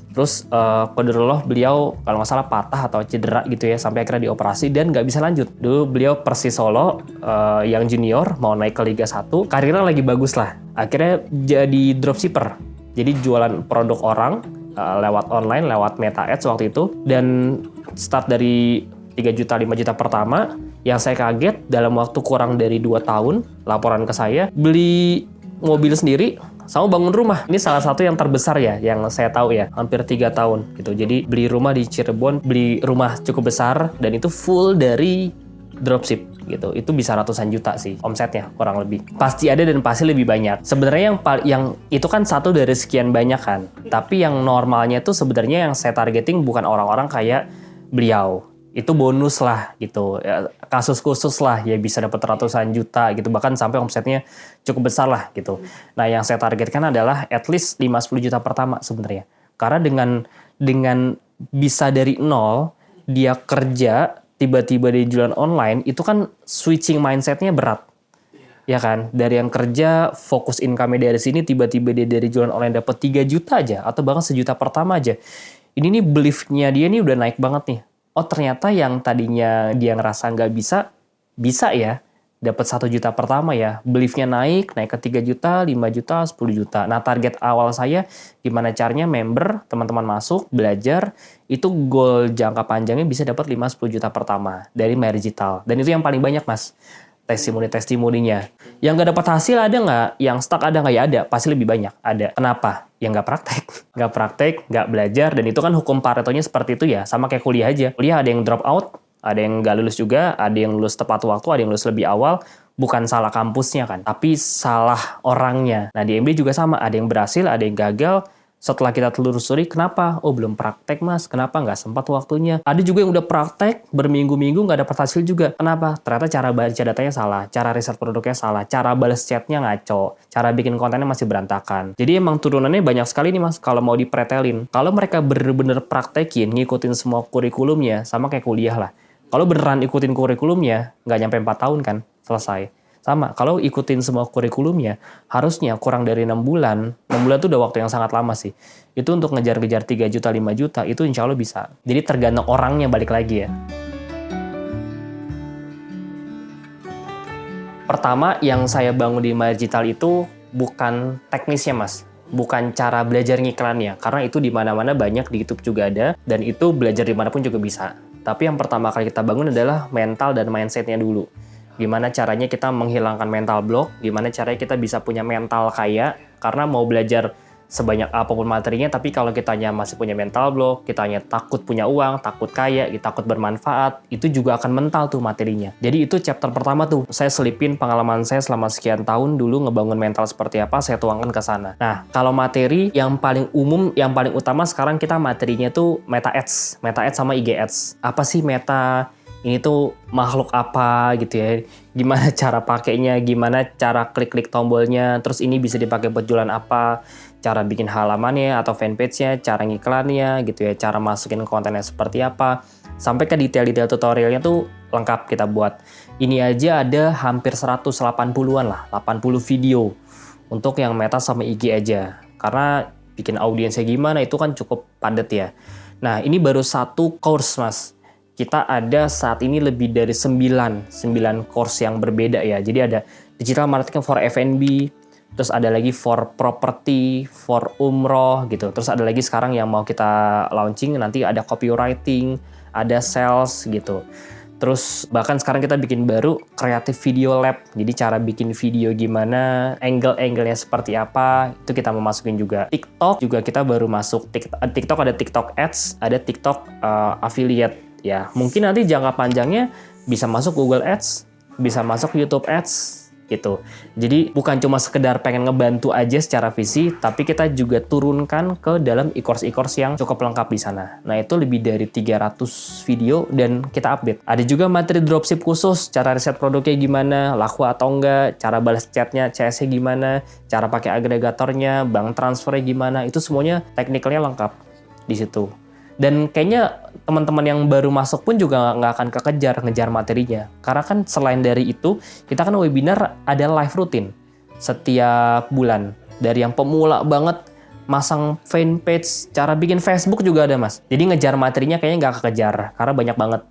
A: Terus qadarullah beliau kalau nggak salah patah atau cedera gitu ya, sampai akhirnya dioperasi dan nggak bisa lanjut. Dulu beliau Persis Solo yang junior mau naik ke Liga 1, karirnya lagi bagus lah. Akhirnya jadi dropshipper, jadi jualan produk orang lewat online, lewat Meta Ads waktu itu. Dan start dari 3 juta, 5 juta pertama, yang saya kaget dalam waktu kurang dari 2 tahun, laporan ke saya, beli mobil sendiri, sama bangun rumah. Ini salah satu yang terbesar ya, yang saya tahu ya, hampir 3 tahun gitu. Jadi beli rumah di Cirebon, beli rumah cukup besar, dan itu full dari dropship gitu. Itu bisa ratusan juta sih omsetnya kurang lebih. Pasti ada dan pasti lebih banyak. Sebenarnya yang itu kan satu dari sekian banyak kan. Tapi yang normalnya tuh sebenarnya yang saya targeting bukan orang-orang kayak beliau. Itu bonus lah gitu, ya, kasus khusus lah ya, bisa dapat ratusan juta gitu, bahkan sampai omsetnya cukup besar lah gitu. Nah yang saya targetkan adalah at least 5-10 juta pertama sebenarnya, karena dengan bisa dari nol dia kerja, tiba-tiba dia jualan online, itu kan switching mindsetnya berat ya kan. Dari yang kerja fokus income-nya dari sini, tiba-tiba dia dari jualan online dapat 3 juta aja atau bahkan sejuta pertama aja, ini nih belief-nya dia nih udah naik banget nih. Oh ternyata yang tadinya dia ngerasa nggak bisa ya, dapat 1 juta pertama ya. Belief-nya naik ke 3 juta, 5 juta, 10 juta. Nah target awal saya, gimana caranya member, teman-teman masuk, belajar, itu goal jangka panjangnya bisa dapat 5-10 juta pertama dari Mahir Digital. Dan itu yang paling banyak Mas, testimoninya. Yang nggak dapat hasil ada nggak? Yang stuck ada nggak? Ya ada, pasti lebih banyak. Ada. Kenapa? Ya nggak praktek, nggak belajar, dan itu kan hukum Paretonya seperti itu ya, sama kayak kuliah aja. Kuliah ada yang drop out, ada yang nggak lulus juga, ada yang lulus tepat waktu, ada yang lulus lebih awal. Bukan salah kampusnya kan, tapi salah orangnya. Nah di MBA juga sama, ada yang berhasil, ada yang gagal. Setelah kita telusuri, kenapa? Oh belum praktek Mas, kenapa nggak sempat waktunya? Ada juga yang udah praktek, berminggu-minggu nggak dapat hasil juga. Kenapa? Ternyata cara baca datanya salah, cara riset produknya salah, cara balas chatnya ngaco, cara bikin kontennya masih berantakan. Jadi emang turunannya banyak sekali nih Mas, kalau mau dipretelin. Kalau mereka bener-bener praktekin, ngikutin semua kurikulumnya, sama kayak kuliah lah. Kalau beneran ikutin kurikulumnya, nggak nyampe 4 tahun kan, selesai. Sama, kalau ikutin semua kurikulumnya, harusnya kurang dari 6 bulan. 6 bulan itu udah waktu yang sangat lama sih. Itu untuk ngejar-ngejar 3 juta, 5 juta, itu insya Allah bisa. Jadi tergantung orangnya balik lagi ya. Pertama, yang saya bangun di Mahir Digital itu bukan teknisnya, Mas. Bukan cara belajar ngiklannya. Karena itu di mana-mana banyak, di YouTube juga ada. Dan itu belajar dimanapun juga bisa. Tapi yang pertama kali kita bangun adalah mental dan mindset-nya dulu. Gimana caranya kita menghilangkan mental block, gimana caranya kita bisa punya mental kaya, karena mau belajar sebanyak apapun materinya, tapi kalau kitanya masih punya mental block, kitanya takut punya uang, takut kaya, takut bermanfaat, itu juga akan mental tuh materinya. Jadi itu chapter pertama tuh, saya selipin pengalaman saya selama sekian tahun dulu ngebangun mental seperti apa, saya tuangkan ke sana. Nah, kalau materi yang paling umum, yang paling utama sekarang kita materinya tuh Meta Ads sama IG Ads. Apa sih Meta? Ini tuh makhluk apa gitu ya, gimana cara pakainya, gimana cara klik-klik tombolnya, terus ini bisa dipakai buat jualan apa, cara bikin halamannya atau fanpage-nya, cara ngiklannya gitu ya, cara masukin kontennya seperti apa, sampai ke detail-detail tutorialnya tuh lengkap kita buat. Ini aja ada hampir 180-an lah, 80 video untuk yang Meta sama IG aja, karena bikin audiensnya gimana itu kan cukup padat ya. Nah, ini baru satu course, Mas. Kita ada saat ini lebih dari 9 course yang berbeda ya. Jadi ada digital marketing for F&B, terus ada lagi for property, for umroh gitu. Terus ada lagi sekarang yang mau kita launching, nanti ada copywriting, ada sales gitu. Terus bahkan sekarang kita bikin baru creative video lab. Jadi cara bikin video gimana, angle-angle-nya seperti apa, itu kita mau masukin juga. TikTok juga kita baru masuk. TikTok ada TikTok Ads, ada TikTok affiliate. Ya, mungkin nanti jangka panjangnya bisa masuk Google Ads, bisa masuk YouTube Ads gitu. Jadi bukan cuma sekedar pengen ngebantu aja secara visi, tapi kita juga turunkan ke dalam e-course yang cukup lengkap di sana. Nah, itu lebih dari 300 video dan kita update. Ada juga materi dropship khusus, cara riset produknya gimana, laku atau enggak, cara balas chatnya, CS-nya gimana, cara pakai agregatornya, bank transfernya gimana, itu semuanya teknikalnya lengkap di situ. Dan kayaknya teman-teman yang baru masuk pun juga nggak akan ngejar materinya. Karena kan selain dari itu, kita kan webinar ada live rutin setiap bulan. Dari yang pemula banget, masang fanpage, cara bikin Facebook juga ada, Mas. Jadi ngejar materinya kayaknya nggak kekejar, karena banyak banget.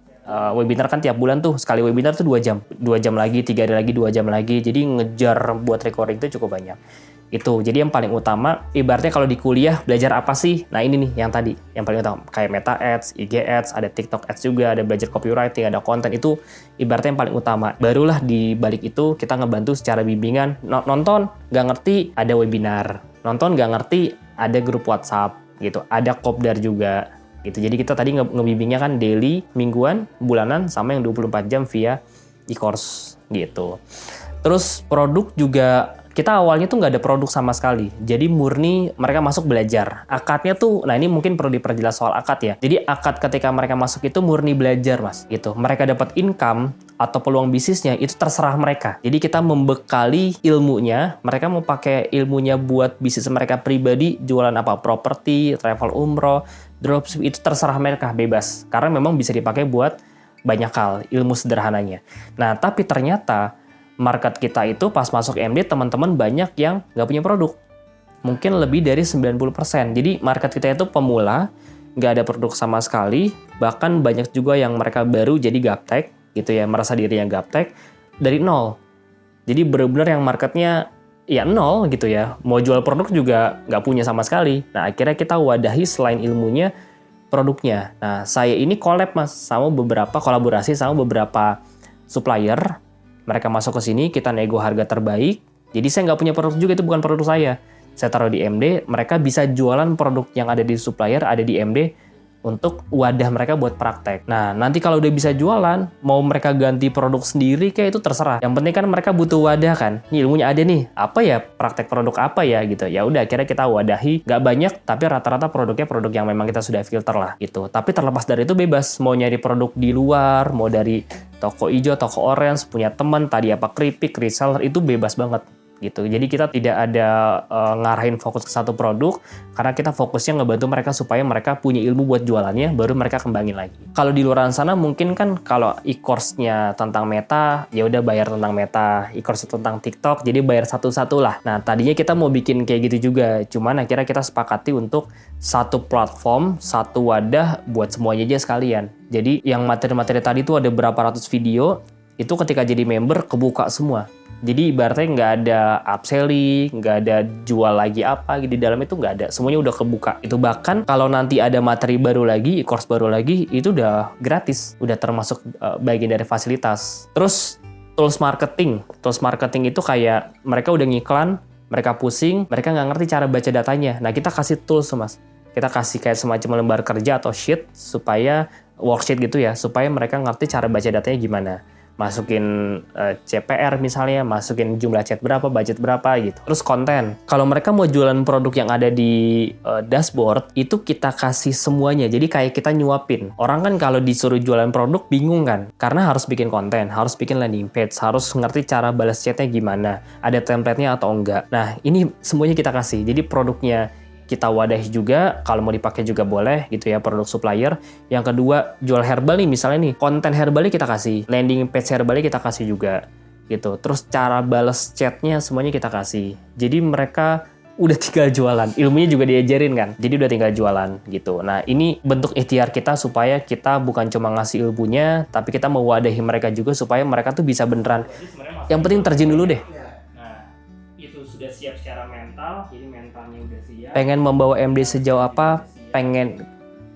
A: Webinar kan tiap bulan tuh, sekali webinar tuh 2 jam. 2 jam lagi, 3 hari lagi, 2 jam lagi. Jadi ngejar buat recording itu cukup banyak. Itu, jadi yang paling utama, ibaratnya kalau di kuliah belajar apa sih? Nah ini nih yang tadi, yang paling utama. Kayak Meta Ads, IG Ads, ada TikTok Ads juga, ada belajar copywriting, ada konten, itu ibaratnya yang paling utama. Barulah di balik itu kita ngebantu secara bimbingan. Nonton, nggak ngerti, ada webinar. Nonton, nggak ngerti, ada grup WhatsApp, gitu. Ada kopdar juga, gitu. Jadi kita tadi ngebimbingnya kan daily, mingguan, bulanan, sama yang 24 jam via e-course, gitu. Terus produk juga, kita awalnya tuh nggak ada produk sama sekali. Jadi murni mereka masuk belajar. Akadnya tuh, nah ini mungkin perlu diperjelas soal akad ya. Jadi akad ketika mereka masuk itu murni belajar, Mas. Gitu. Mereka dapat income atau peluang bisnisnya itu terserah mereka. Jadi kita membekali ilmunya. Mereka mau pakai ilmunya buat bisnis mereka pribadi, jualan apa, properti, travel umroh, dropship, itu terserah mereka, bebas. Karena memang bisa dipakai buat banyak hal, ilmu sederhananya. Nah, tapi ternyata market kita itu pas masuk MD teman-teman banyak yang nggak punya produk. Mungkin lebih dari 90%. Jadi market kita itu pemula, nggak ada produk sama sekali. Bahkan banyak juga yang mereka baru jadi gaptek, gitu ya, merasa dirinya gaptek dari nol. Jadi benar-benar yang marketnya ya nol gitu ya. Mau jual produk juga nggak punya sama sekali. Nah akhirnya kita wadahi selain ilmunya, produknya. Nah saya ini collab, Mas, sama kolaborasi sama beberapa supplier. Mereka masuk ke sini, kita nego harga terbaik. Jadi saya nggak punya produk juga, itu bukan produk saya. Saya taruh di MD, mereka bisa jualan produk yang ada di supplier, ada di MD, untuk wadah mereka buat praktek. Nah, nanti kalau udah bisa jualan, mau mereka ganti produk sendiri, kayak itu terserah. Yang penting kan mereka butuh wadah kan. Nih ilmunya ada nih, apa ya, praktek produk apa ya gitu. Ya udah, akhirnya kita wadahi, nggak banyak, tapi rata-rata produknya produk yang memang kita sudah filter lah gitu. Tapi terlepas dari itu bebas, mau nyari produk di luar, mau dari toko hijau, toko orange, punya teman, tadi apa keripik, reseller, itu bebas banget. gitu. Jadi kita tidak ada ngarahin fokus ke satu produk, karena kita fokusnya ngebantu mereka supaya mereka punya ilmu buat jualannya, baru mereka kembangin lagi. Kalau di luar sana mungkin kan kalau e-course-nya tentang Meta, ya udah bayar tentang Meta, e-course tentang TikTok, jadi bayar satu-satu lah. Nah, tadinya kita mau bikin kayak gitu juga, cuman akhirnya kita sepakati untuk satu platform, satu wadah buat semuanya aja sekalian. Jadi yang materi-materi tadi tuh ada berapa ratus video, itu ketika jadi member kebuka semua. Jadi ibaratnya nggak ada upselling, nggak ada jual lagi apa di dalam itu nggak ada. Semuanya udah kebuka. Itu bahkan kalau nanti ada materi baru lagi, e-course baru lagi, itu udah gratis. Udah termasuk bagian dari fasilitas. Terus tools marketing. Tools marketing itu kayak mereka udah ngiklan, mereka pusing, mereka nggak ngerti cara baca datanya. Nah kita kasih tools mas. Kita kasih kayak semacam lembar kerja atau sheet, supaya worksheet gitu ya, supaya mereka ngerti cara baca datanya gimana. Masukin CPR misalnya, masukin jumlah chat berapa, budget berapa gitu. Terus konten. Kalau mereka mau jualan produk yang ada di dashboard, itu kita kasih semuanya. Jadi kayak kita nyuapin. Orang kan kalau disuruh jualan produk bingung kan? Karena harus bikin konten, harus bikin landing page, harus ngerti cara balas chatnya gimana, ada template-nya atau enggak. Nah, ini semuanya kita kasih. Jadi produknya kita wadahi juga, kalau mau dipakai juga boleh gitu ya, produk supplier. Yang kedua, jual herbal nih misalnya nih, konten herbalnya kita kasih, landing page herbalnya kita kasih juga gitu. Terus cara balas chatnya semuanya kita kasih. Jadi mereka udah tinggal jualan, ilmunya juga diajarin kan, jadi udah tinggal jualan gitu. Nah ini bentuk ikhtiar kita supaya kita bukan cuma ngasih ilmunya, tapi kita mewadahi mereka juga supaya mereka tuh bisa beneran. Yang penting terjun dulu deh. Sudah siap secara mental, jadi mentalnya udah siap. Pengen membawa MD sejauh apa? Pengen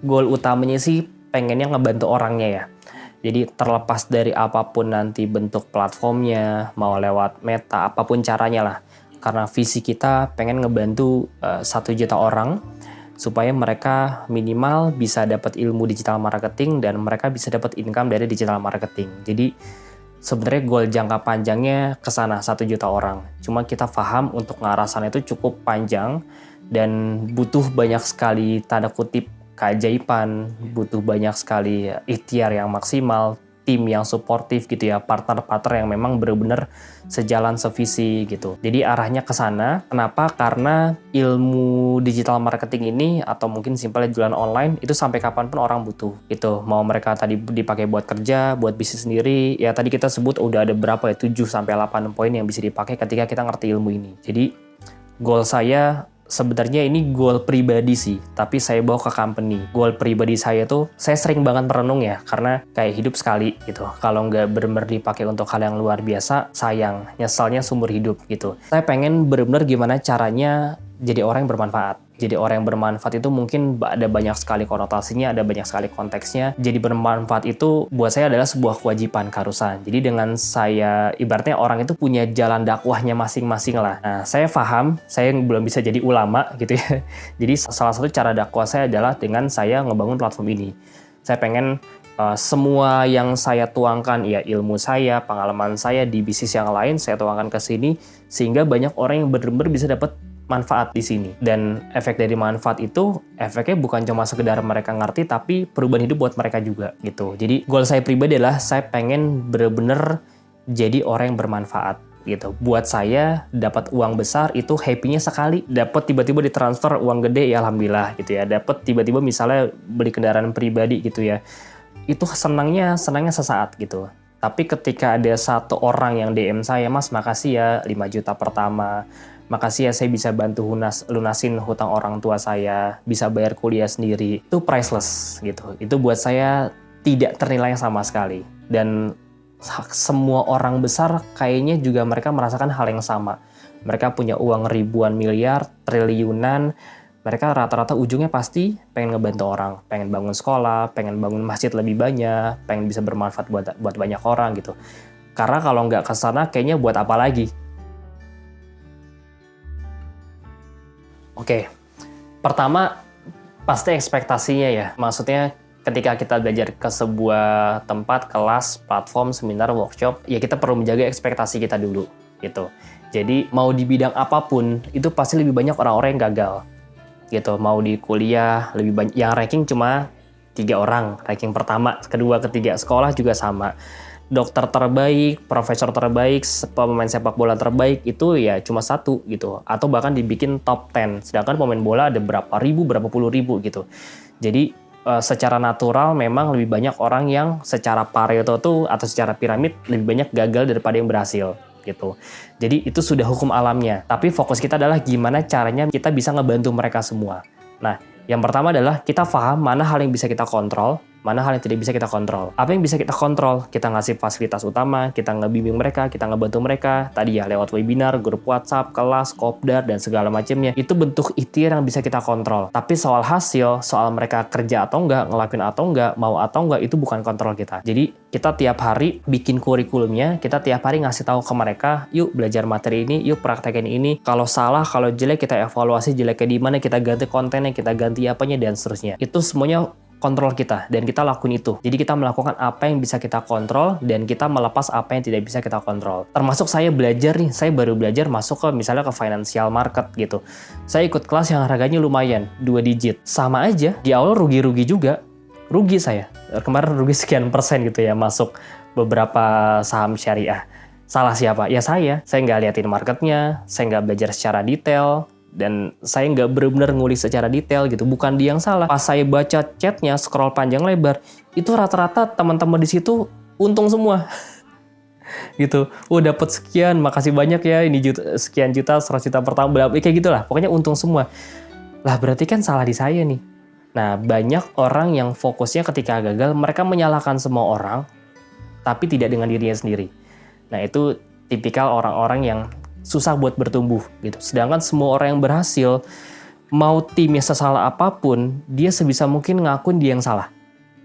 A: goal utamanya sih pengennya ngebantu orangnya ya. Jadi terlepas dari apapun nanti bentuk platformnya, mau lewat Meta, apapun caranya lah. Karena visi kita pengen ngebantu 1 juta orang supaya mereka minimal bisa dapat ilmu digital marketing dan mereka bisa dapat income dari digital marketing. Jadi sebenarnya goal jangka panjangnya ke sana 1 juta orang. Cuma kita paham untuk ngarah sana itu cukup panjang dan butuh banyak sekali tanda kutip keajaiban, butuh banyak sekali ikhtiar yang maksimal, tim yang suportif gitu ya, partner-partner yang memang benar-benar sejalan sevisi gitu. Jadi arahnya ke sana. Kenapa? Karena ilmu digital marketing ini atau mungkin simpelnya jualan online itu sampai kapanpun orang butuh. Itu mau mereka tadi dipakai buat kerja, buat bisnis sendiri. Ya tadi kita sebut udah ada berapa ya, 7 sampai 8 poin yang bisa dipakai ketika kita ngerti ilmu ini. Jadi goal saya sebenarnya ini goal pribadi sih, tapi saya bawa ke company. Goal pribadi saya tuh, saya sering banget merenung ya, karena kayak hidup sekali gitu. Kalau nggak benar-benar dipakai untuk hal yang luar biasa, sayang, nyesalnya seumur hidup gitu. Saya pengen benar-benar gimana caranya jadi orang yang bermanfaat. Jadi orang yang bermanfaat itu mungkin ada banyak sekali konotasinya, ada banyak sekali konteksnya. Jadi bermanfaat itu buat saya adalah sebuah kewajiban, keharusan. Jadi dengan saya, ibaratnya orang itu punya jalan dakwahnya masing-masing lah. Nah, saya paham, saya belum bisa jadi ulama gitu ya. Jadi salah satu cara dakwah saya adalah dengan saya ngebangun platform ini. Saya pengen semua yang saya tuangkan, ya ilmu saya, pengalaman saya di bisnis yang lain, saya tuangkan ke sini, sehingga banyak orang yang benar-benar bisa dapat manfaat di sini. Dan efek dari manfaat itu, efeknya bukan cuma sekedar mereka ngerti, tapi perubahan hidup buat mereka juga gitu. Jadi goal saya pribadi adalah saya pengen bener-bener jadi orang yang bermanfaat gitu. Buat saya dapat uang besar itu happy-nya sekali. Dapat tiba-tiba ditransfer uang gede ya alhamdulillah gitu ya. Dapat tiba-tiba misalnya beli kendaraan pribadi gitu ya. Itu senangnya sesaat gitu. Tapi ketika ada satu orang yang DM saya, "Mas, makasih ya 5 juta pertama. Makasih ya saya bisa bantu lunasin hutang orang tua saya, bisa bayar kuliah sendiri." Itu priceless gitu. Itu buat saya tidak ternilai sama sekali. Dan semua orang besar kayaknya juga mereka merasakan hal yang sama. Mereka punya uang ribuan miliar, triliunan. Mereka rata-rata ujungnya pasti pengen ngebantu orang, pengen bangun sekolah, pengen bangun masjid lebih banyak, pengen bisa bermanfaat buat banyak orang gitu. Karena kalau nggak ke sana kayaknya buat apa lagi? Oke, pertama pasti ekspektasinya ya. Maksudnya ketika kita belajar ke sebuah tempat, kelas, platform, seminar, workshop, ya kita perlu menjaga ekspektasi kita dulu gitu. Jadi mau di bidang apapun, itu pasti lebih banyak orang-orang yang gagal gitu. Mau di kuliah, lebih banyak yang ranking cuma 3 orang, ranking pertama, kedua, ketiga. Sekolah juga sama. dokter terbaik, profesor terbaik, pemain sepak bola terbaik itu ya cuma satu gitu, atau bahkan dibikin top 10. Sedangkan pemain bola ada berapa ribu, berapa puluh ribu gitu. Jadi secara natural memang lebih banyak orang yang secara Pareto tuh atau secara piramid lebih banyak gagal daripada yang berhasil gitu. Jadi itu sudah hukum alamnya. Tapi fokus kita adalah gimana caranya kita bisa ngebantu mereka semua. Nah, yang pertama adalah kita paham mana hal yang bisa kita kontrol, mana hal yang tidak bisa kita kontrol. Apa yang bisa kita kontrol? Kita ngasih fasilitas utama, kita ngebimbing mereka, kita ngebantu mereka. Tadi ya lewat webinar, grup WhatsApp, kelas, kopdar, dan segala macamnya. Itu bentuk ikhtiar yang bisa kita kontrol. Tapi soal hasil, soal mereka kerja atau enggak, ngelakuin atau enggak, mau atau enggak, itu bukan kontrol kita. Jadi kita tiap hari bikin kurikulumnya, kita tiap hari ngasih tahu ke mereka, yuk belajar materi ini, yuk praktekin ini. Kalau salah, kalau jelek, kita evaluasi jeleknya di mana, kita ganti kontennya, kita ganti apanya, dan seterusnya. Itu semuanya kontrol kita, dan kita lakuin itu. Jadi kita melakukan apa yang bisa kita kontrol, dan kita melepas apa yang tidak bisa kita kontrol. Termasuk saya belajar nih, saya baru belajar masuk ke misalnya ke financial market gitu. Saya ikut kelas yang harganya lumayan, 2 digit. Sama aja, di awal rugi-rugi juga. Rugi saya. Kemarin rugi sekian persen gitu ya, masuk beberapa saham syariah. Salah siapa? Ya saya. Saya nggak liatin marketnya, saya nggak belajar secara detail, dan saya nggak benar-benar ngulik secara detail gitu. Bukan dia yang salah. Pas saya baca chatnya, scroll panjang lebar, itu rata-rata teman-teman di situ untung semua. Gitu. Oh, dapat sekian, makasih banyak ya, ini sekian juta, 100 juta per tahun, kayak gitulah. Pokoknya untung semua. Lah berarti kan salah di saya nih. Nah, banyak orang yang fokusnya ketika gagal, mereka menyalahkan semua orang, tapi tidak dengan dirinya sendiri. Nah, itu tipikal orang-orang yang susah buat bertumbuh gitu. Sedangkan semua orang yang berhasil, mau timnya sesalah apapun, dia sebisa mungkin ngakuin dia yang salah.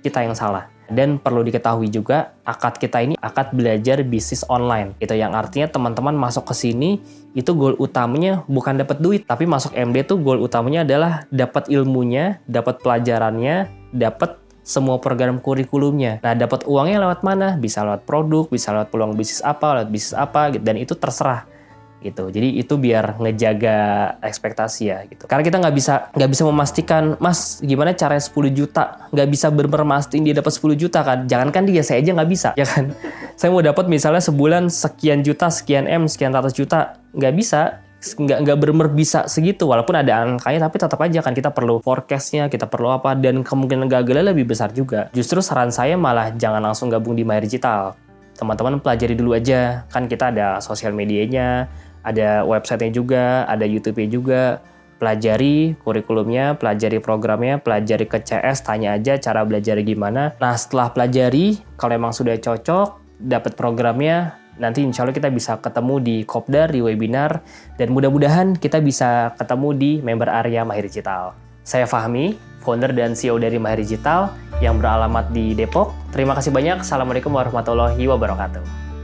A: Kita yang salah. Dan perlu diketahui juga, akad kita ini akad belajar bisnis online. Itu yang artinya teman-teman masuk ke sini, itu goal utamanya bukan dapat duit, tapi masuk MD tuh goal utamanya adalah dapat ilmunya, dapat pelajarannya, dapat semua program kurikulumnya. Nah, dapat uangnya lewat mana? Bisa lewat produk, bisa lewat peluang bisnis apa, gitu. Dan itu terserah. Gitu. Jadi itu biar ngejaga ekspektasi ya gitu. Karena kita nggak bisa memastikan, Mas gimana caranya 10 juta, nggak bisa bener-bener mastiin dia dapat 10 juta kan. Jangankan dia, saya aja nggak bisa ya kan. Saya mau dapat misalnya sebulan sekian juta, sekian M, sekian ratus juta, nggak bisa. Nggak bener-bener bisa segitu, walaupun ada angkanya, tapi tetap aja kan kita perlu forecastnya, kita perlu apa, dan kemungkinan gagalnya lebih besar juga. Justru saran saya malah jangan langsung gabung di Mahir Digital. Teman-teman pelajari dulu aja, kan kita ada sosial medianya, ada websitenya juga, ada YouTube-nya juga. Pelajari kurikulumnya, pelajari programnya, pelajari ke CS, tanya aja cara belajar gimana. Nah, setelah pelajari, kalau emang sudah cocok, dapat programnya, nanti insya Allah kita bisa ketemu di kopdar, di webinar, dan mudah-mudahan kita bisa ketemu di member area Mahir Digital. Saya Fahmi, founder dan CEO dari Mahir Digital yang beralamat di Depok. Terima kasih banyak. Assalamualaikum warahmatullahi wabarakatuh.